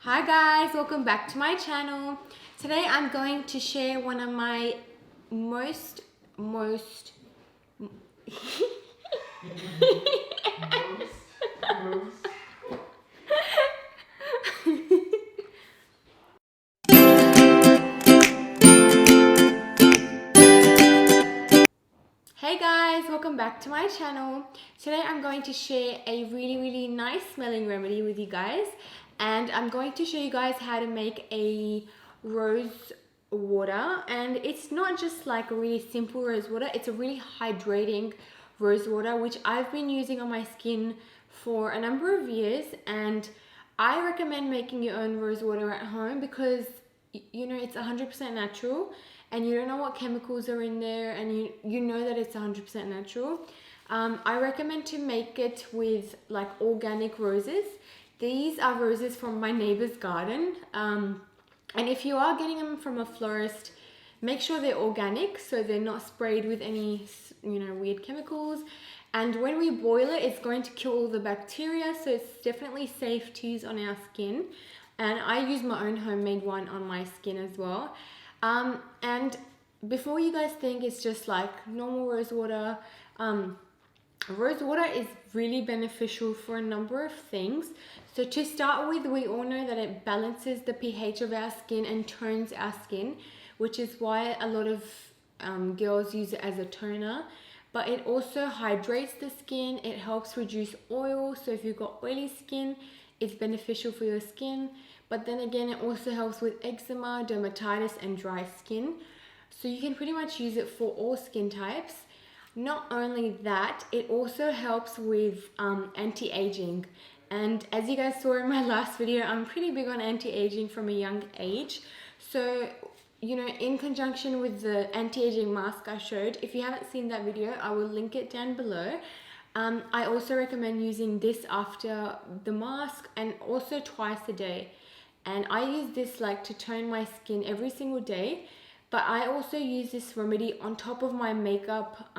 Hi guys, welcome back to my channel. Today I'm going to share one of my most Hey guys, welcome back to my channel. Today I'm going to share a really nice smelling remedy with you guys, and I'm going to show you guys how to make a rose water. And it's not just like a really simple rose water, it's a really hydrating rose water which I've been using on my skin for a number of years, and I recommend making your own rose water at home because you know it's 100% natural and you don't know what chemicals are in there, and you know that it's 100% natural. I recommend to make it with like organic roses. These are roses from my neighbor's garden, and if you are getting them from a florist, make sure they're organic so they're not sprayed with any weird chemicals. And when we boil it, it's going to kill all the bacteria, so it's definitely safe to use on our skin. And I use my own homemade one on my skin as well. And before you guys think it's just like normal rose water, rose water is really beneficial for a number of things. So to start with, we all know that it balances the pH of our skin and tones our skin, which is why a lot of girls use it as a toner. But it also hydrates the skin. It helps reduce oil. So if you've got oily skin, it's beneficial for your skin. But then again, it also helps with eczema, dermatitis, and dry skin. So you can pretty much use it for all skin types. Not only that, it also helps with anti-aging. And as you guys saw in my last video, I'm pretty big on anti-aging from a young age. So, you know, in conjunction with the anti-aging mask I showed, if you haven't seen that video, I will link it down below. I also recommend using this after the mask and also twice a day. And I use this like to tone my skin every single day. But I also use this remedy on top of my makeup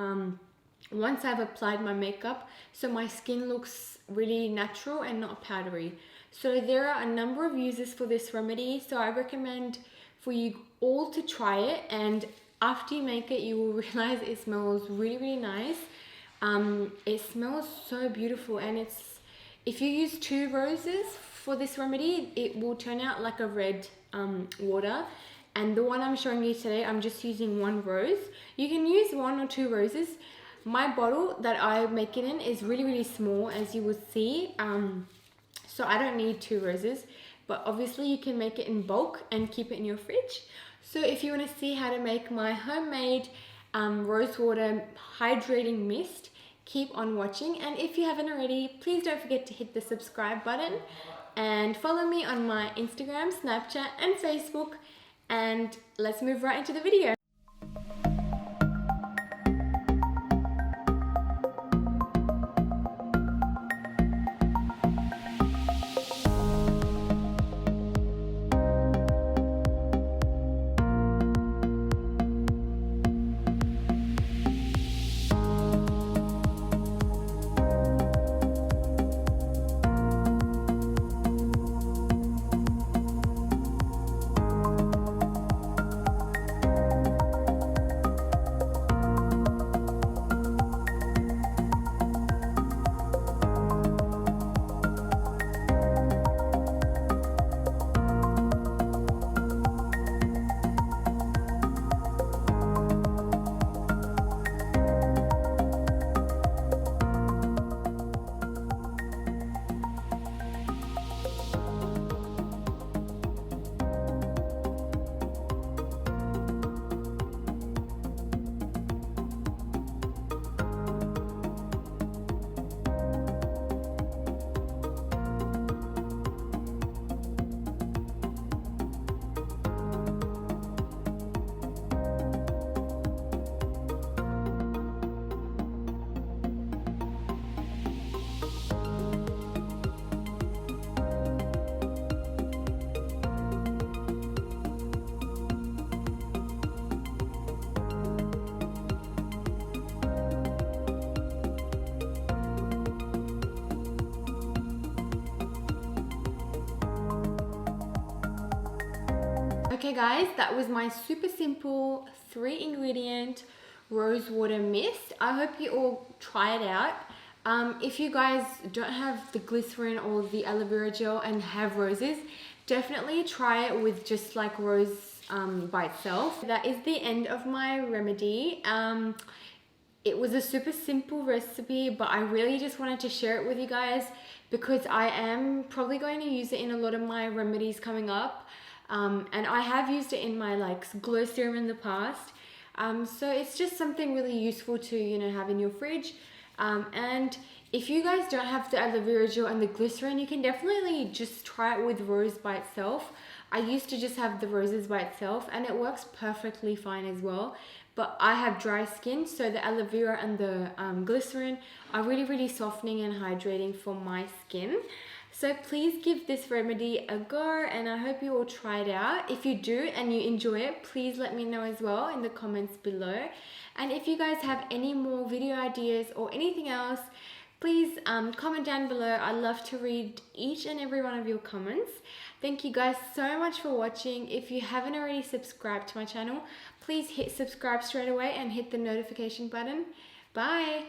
once I've applied my makeup, so my skin looks really natural and not powdery. So there are a number of uses for this remedy, so I recommend for you all to try it, and after you make it you will realize it smells really nice. It smells so beautiful, and if you use 2 roses for this remedy, it will turn out like a red water. And the one I'm showing you today, I'm just using 1 rose. You can use 1 or 2 roses. My bottle that I make it in is really small, as you will see. So I don't need 2 roses, but obviously you can make it in bulk and keep it in your fridge. So if you want to see how to make my homemade rose water hydrating mist, keep on watching. And if you haven't already, please don't forget to hit the subscribe button and follow me on my Instagram, Snapchat, and Facebook. And let's move right into the video. Okay guys, that was my super simple 3-ingredient rose water mist. I hope you all try it out. If you guys don't have the glycerin or the aloe vera gel and have roses, definitely try it with just like rose by itself. That is the end of my remedy. It was a super simple recipe, but I really just wanted to share it with you guys because I am probably going to use it in a lot of my remedies coming up. And I have used it in my like glow serum in the past. So it's just something really useful to, you know, have in your fridge. And if you guys don't have the aloe vera gel and the glycerin, you can definitely just try it with rose by itself. I used to just have the roses by itself and it works perfectly fine as well. But I have dry skin, so the aloe vera and the glycerin are really softening and hydrating for my skin. So please give this remedy a go and I hope you all try it out. If you do and you enjoy it, please let me know as well in the comments below. And if you guys have any more video ideas or anything else, please comment down below. I love to read each and every one of your comments. Thank you guys so much for watching. If you haven't already subscribed to my channel, please hit subscribe straight away and hit the notification button. Bye!